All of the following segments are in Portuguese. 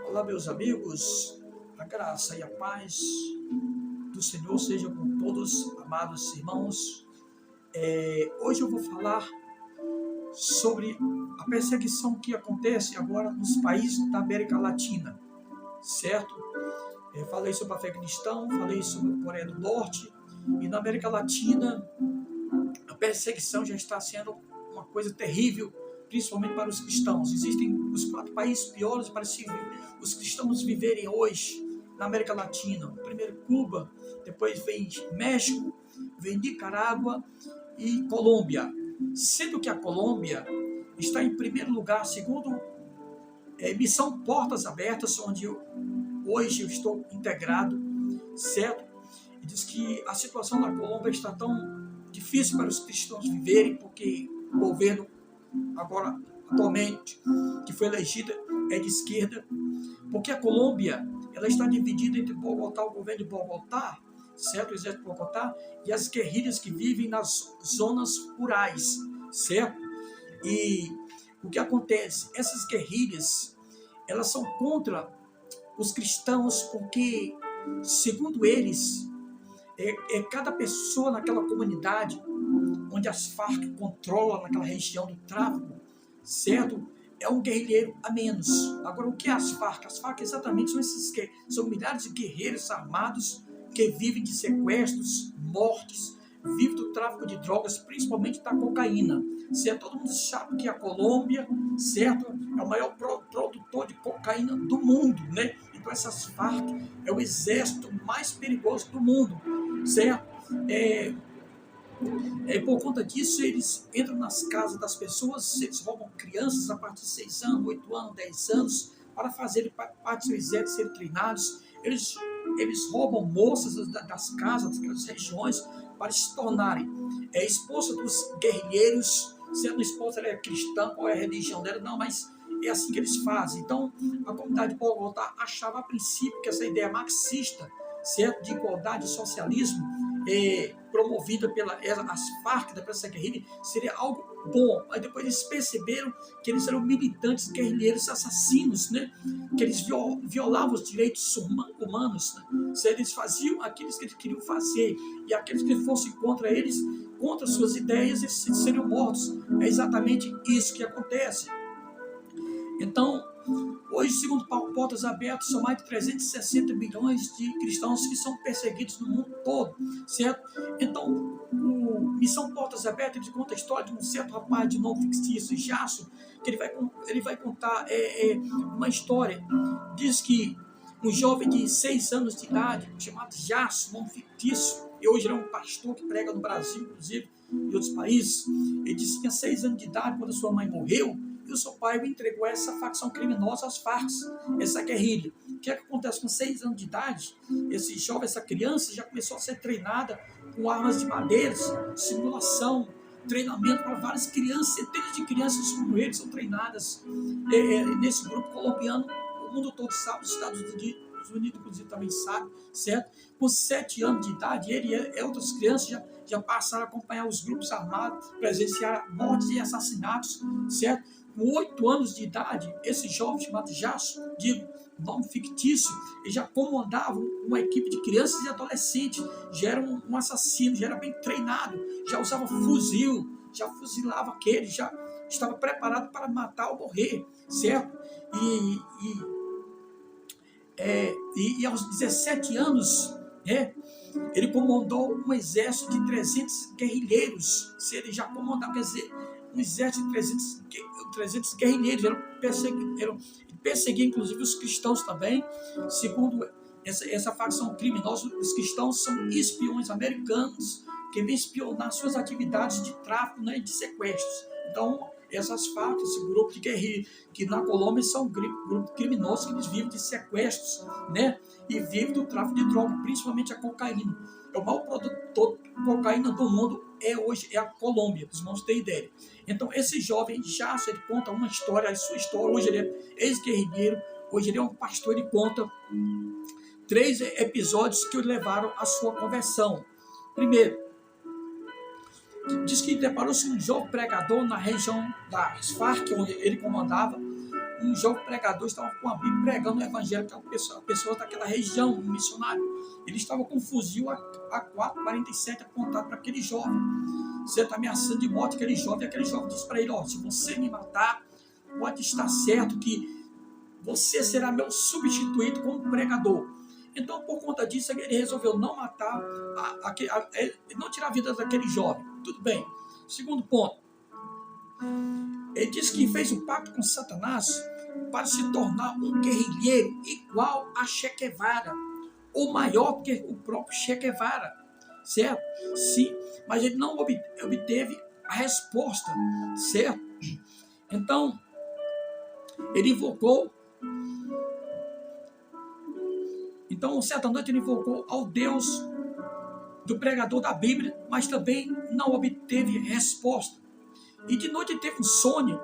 Olá, meus amigos, a graça e a paz do Senhor sejam com todos, amados irmãos. Hoje eu vou falar sobre a perseguição que acontece agora nos países da América Latina, certo? Falei sobre o Afeganistão, falei sobre a Coreia do Norte, e na América Latina a perseguição já está sendo uma coisa terrível, principalmente para os cristãos. Existem os 4 países piores para os cristãos viverem hoje na América Latina. Primeiro Cuba, depois vem México, vem Nicarágua e Colômbia. Sendo que a Colômbia está em primeiro lugar, segundo Missão Portas Abertas, onde hoje eu estou integrado, certo? E diz que a situação na Colômbia está tão difícil para os cristãos viverem, porque o governo agora, atualmente, que foi elegida, é de esquerda, porque a Colômbia ela está dividida entre Bogotá, o governo de Bogotá, certo? O exército de Bogotá, e as guerrilhas que vivem nas zonas rurais, certo? E o que acontece? Essas guerrilhas, elas são contra os cristãos, porque, segundo eles, cada pessoa naquela comunidade onde as Farc controlam naquela região do tráfico, certo? É um guerrilheiro a menos. Agora, o que é as Farc? As Farc exatamente são milhares de guerreiros armados que vivem de sequestros, mortes, vivem do tráfico de drogas, principalmente da cocaína, certo? Todo mundo sabe que a Colômbia, certo, é o maior produtor de cocaína do mundo, né? Então essas Farc é o exército mais perigoso do mundo, certo? Por conta disso, eles entram nas casas das pessoas, eles roubam crianças a partir de 6 anos, 8 anos, 10 anos, para fazerem parte do seu exército, serem treinados. Eles roubam moças das casas, daquelas regiões, para se tornarem esposa dos guerrilheiros, sendo esposa ela é cristã, qual é a religião dela, não, mas é assim que eles fazem. Então, a comunidade de Bogotá achava a princípio que essa ideia marxista, certo, de igualdade e socialismo, promovida pelas Farc, da essa guerrilha, seria algo bom. Mas depois eles perceberam que eles eram militantes guerrilheiros assassinos, né? Que eles violavam os direitos humanos, né? Eles faziam aqueles que eles queriam fazer, e aqueles que fossem contra eles, contra suas ideias, eles seriam mortos. É exatamente isso que acontece. Então, hoje, segundo Portas Abertas, são mais de 360 milhões de cristãos que são perseguidos no mundo todo, certo? Então, Missão Portas Abertas, ele conta a história de um certo rapaz de nome fictício, Jasso, que ele vai contar uma história. Diz que um jovem de 6 anos de idade, chamado Jasso, nome fictício, e hoje ele é um pastor que prega no Brasil, inclusive, em outros países. Ele disse que tinha 6 anos de idade quando a sua mãe morreu, e o seu pai o entregou a essa facção criminosa, as Farc, essa guerrilha. O que acontece com 6 anos de idade? Esse jovem, essa criança, já começou a ser treinada com armas de madeira, simulação, treinamento para várias crianças, centenas de crianças como ele são treinadas nesse grupo colombiano. O mundo todo sabe, os Estados Unidos, inclusive, também sabe, certo? Com 7 anos de idade, ele e outras crianças já passaram a acompanhar os grupos armados, presenciar mortes e assassinatos, certo? Com 8 anos de idade, esse jovem chamado Jasso, de nome fictício, ele já comandava uma equipe de crianças e adolescentes, já era um assassino, já era bem treinado, já usava fuzil, já fuzilava aquele, já estava preparado para matar ou morrer, certo? E aos 17 anos, ele comandou um exército de 300 guerrilheiros. Se ele já comandava, quer dizer, um exército de 300 guerrilheiros. Perseguia inclusive os cristãos também. Segundo essa facção criminosa, os cristãos são espiões americanos que vêm espionar suas atividades de tráfico, né, e de sequestros. Então, essas Farc, esse grupo de guerrilha, que na Colômbia são grupos criminosos que eles vivem de sequestros, né? E vivem do tráfico de droga, principalmente a cocaína. O maior produtor de cocaína do mundo hoje é a Colômbia, os irmãos têm ideia. Então, esse jovem Jasso, ele conta uma história, a sua história. Hoje ele é ex-guerrilheiro, hoje ele é um pastor, ele conta 3 episódios que o levaram à sua conversão. Primeiro, diz que deparou-se um jovem pregador na região das Farc, onde ele comandava, um jovem pregador estava com a Bíblia pregando o evangelho para pessoas daquela região, um missionário. Ele estava com um fuzil A4-47 apontado para aquele jovem. Você está ameaçando de morte aquele jovem, e aquele jovem disse para ele: se você me matar, pode estar certo que você será meu substituído como pregador. Então, por conta disso, ele resolveu não matar, não tirar a vida daquele jovem. Tudo bem. Segundo ponto, ele disse que fez um pacto com Satanás para se tornar um guerrilheiro igual a Che Guevara, ou maior que o próprio Che Guevara, certo? Sim, mas ele não obteve a resposta, certo? Então, ele invocou. Então, certa noite ele invocou ao Deus do pregador da Bíblia, mas também não obteve resposta. E de noite ele teve um sonho.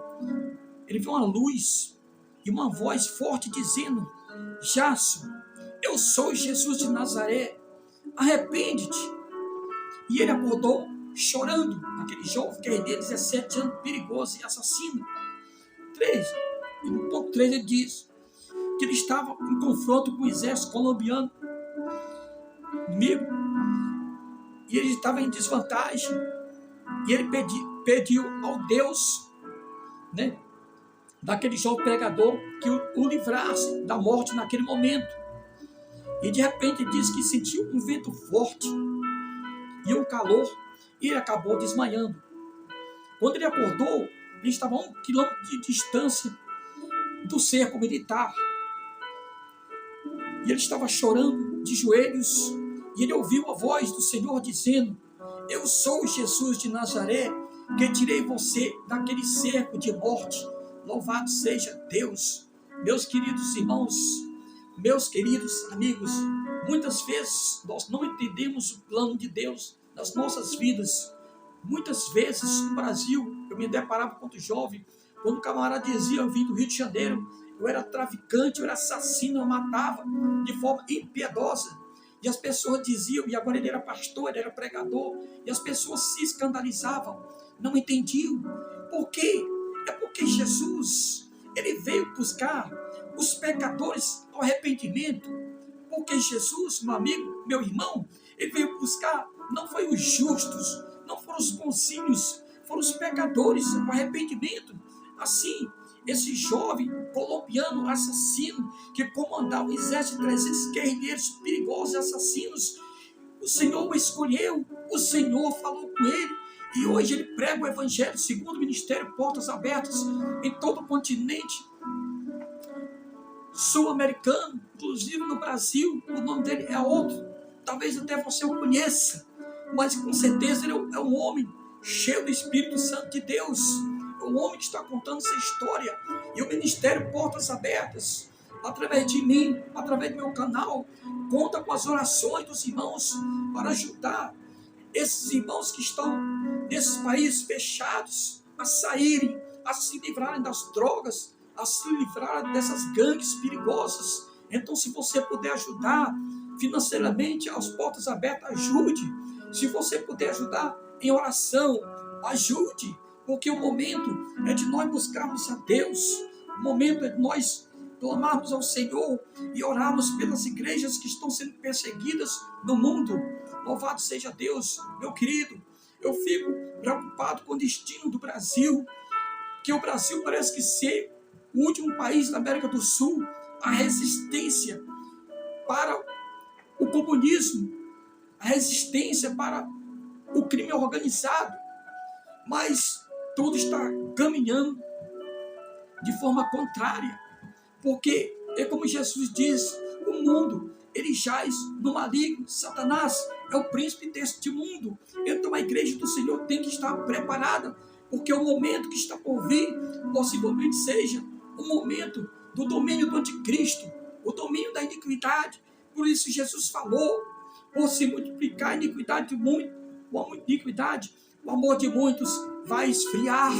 Ele viu uma luz e uma voz forte dizendo: Jason, eu sou Jesus de Nazaré, arrepende-te. E ele acordou chorando, aquele jovem que de 17 anos, perigoso e assassino. 3. E no ponto 3 ele diz que ele estava em confronto com o exército colombiano inimigo, e ele estava em desvantagem, e ele pediu ao Deus, né, daquele jovem pregador, que o livrasse da morte naquele momento. E de repente ele disse que sentiu um vento forte e um calor, e ele acabou desmaiando. Quando ele acordou, ele estava a 1 quilômetro de distância do cerco militar, e ele estava chorando de joelhos, e ele ouviu a voz do Senhor dizendo: eu sou Jesus de Nazaré, que tirei você daquele cerco de morte. Louvado seja Deus. Meus queridos irmãos, meus queridos amigos, muitas vezes nós não entendemos o plano de Deus nas nossas vidas. Muitas vezes no Brasil, eu me deparava quando jovem, quando o camarada dizia: eu vim do Rio de Janeiro, eu era traficante, eu era assassino, eu matava de forma impiedosa. E as pessoas diziam, e agora ele era pastor, ele era pregador, e as pessoas se escandalizavam, não entendiam. Por quê? É porque Jesus, ele veio buscar os pecadores ao arrependimento. Porque Jesus, meu amigo, meu irmão, ele veio buscar, não foi os justos, não foram os bonzinhos, foram os pecadores ao arrependimento. Assim, esse jovem colombiano assassino que comandava um exército de 300 guerrilheiros perigosos e assassinos, o Senhor o escolheu, o Senhor falou com ele, e hoje ele prega o evangelho segundo o ministério Portas Abertas em todo o continente sul-americano, inclusive no Brasil. O nome dele é outro, talvez até você o conheça, mas com certeza ele é um homem cheio do Espírito Santo de Deus. O homem que está contando essa história, e o ministério Portas Abertas, através de mim, através do meu canal, conta com as orações dos irmãos para ajudar esses irmãos que estão nesses países fechados a saírem, a se livrarem das drogas, a se livrarem dessas gangues perigosas. Então, se você puder ajudar financeiramente aos Portas Abertas, ajude. Se você puder ajudar em oração, ajude. Porque o momento é de nós buscarmos a Deus, o momento é de nós clamarmos ao Senhor e orarmos pelas igrejas que estão sendo perseguidas no mundo. Louvado seja Deus, meu querido. Eu fico preocupado com o destino do Brasil, que o Brasil parece que ser o último país da América do Sul a resistência para o comunismo, a resistência para o crime organizado, mas tudo está caminhando de forma contrária, porque é como Jesus diz: o mundo, ele jaz no maligno, Satanás é o príncipe deste mundo. Então a igreja do Senhor tem que estar preparada, porque o momento que está por vir, possivelmente seja o momento do domínio do anticristo, o domínio da iniquidade. Por isso Jesus falou: por se multiplicar a iniquidade de muitos, o amor de muitos vai esfriar.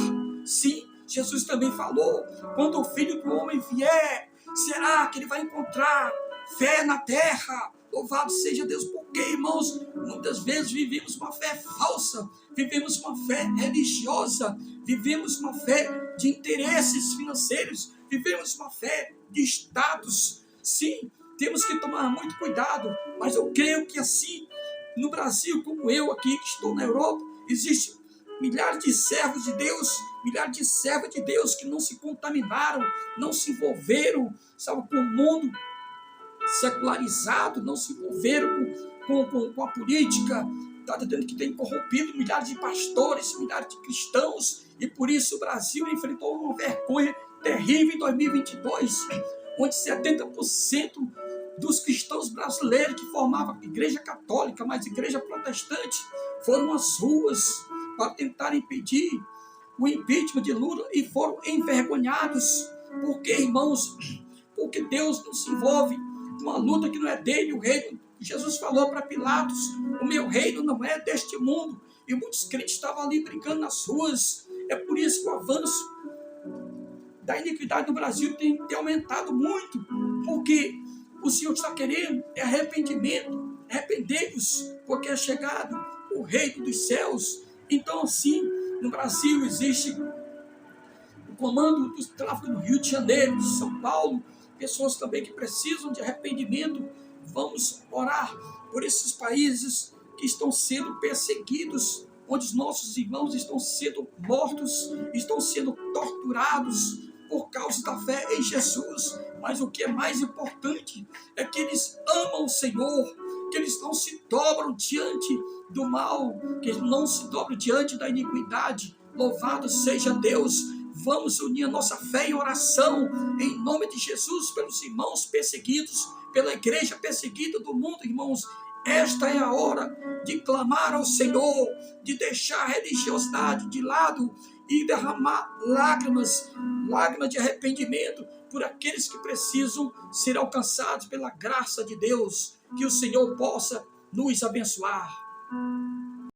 Sim, Jesus também falou: quando o Filho do Homem vier, será que ele vai encontrar fé na terra? Louvado seja Deus. Porque, irmãos, muitas vezes vivemos uma fé falsa, vivemos uma fé religiosa, vivemos uma fé de interesses financeiros, vivemos uma fé de status. Sim, temos que tomar muito cuidado, mas eu creio que assim, no Brasil, como eu aqui, que estou na Europa, existe milhares de servos de Deus, milhares de servos de Deus que não se contaminaram, não se envolveram, sabe, com o mundo secularizado, não se envolveram com a política. Está dizendo que tem corrompido milhares de pastores, milhares de cristãos, e por isso o Brasil enfrentou uma vergonha terrível em 2022, onde 70% dos cristãos brasileiros que formavam igreja católica, mas igreja protestante, foram às ruas para tentar impedir o impeachment de Lula e foram envergonhados. Porque, irmãos, porque Deus não se envolve com uma luta que não é dele. O reino, Jesus falou para Pilatos, o meu reino não é deste mundo, e muitos crentes estavam ali brincando nas ruas. É por isso que o avanço da iniquidade no Brasil tem aumentado muito, porque o Senhor está querendo arrependimento, arrependei-vos, porque é chegado o reino dos céus. Então, assim, no Brasil existe o comando do tráfico no Rio de Janeiro, de São Paulo, pessoas também que precisam de arrependimento. Vamos orar por esses países que estão sendo perseguidos, onde os nossos irmãos estão sendo mortos, estão sendo torturados por causa da fé em Jesus. Mas o que é mais importante é que eles amam o Senhor, que eles não se dobram diante do mal, que eles não se dobram diante da iniquidade. Louvado seja Deus. Vamos unir a nossa fé em oração, em nome de Jesus, pelos irmãos perseguidos, pela igreja perseguida do mundo, irmãos. Esta é a hora de clamar ao Senhor, de deixar a religiosidade de lado e derramar lágrimas de arrependimento por aqueles que precisam ser alcançados pela graça de Deus. Que o Senhor possa nos abençoar.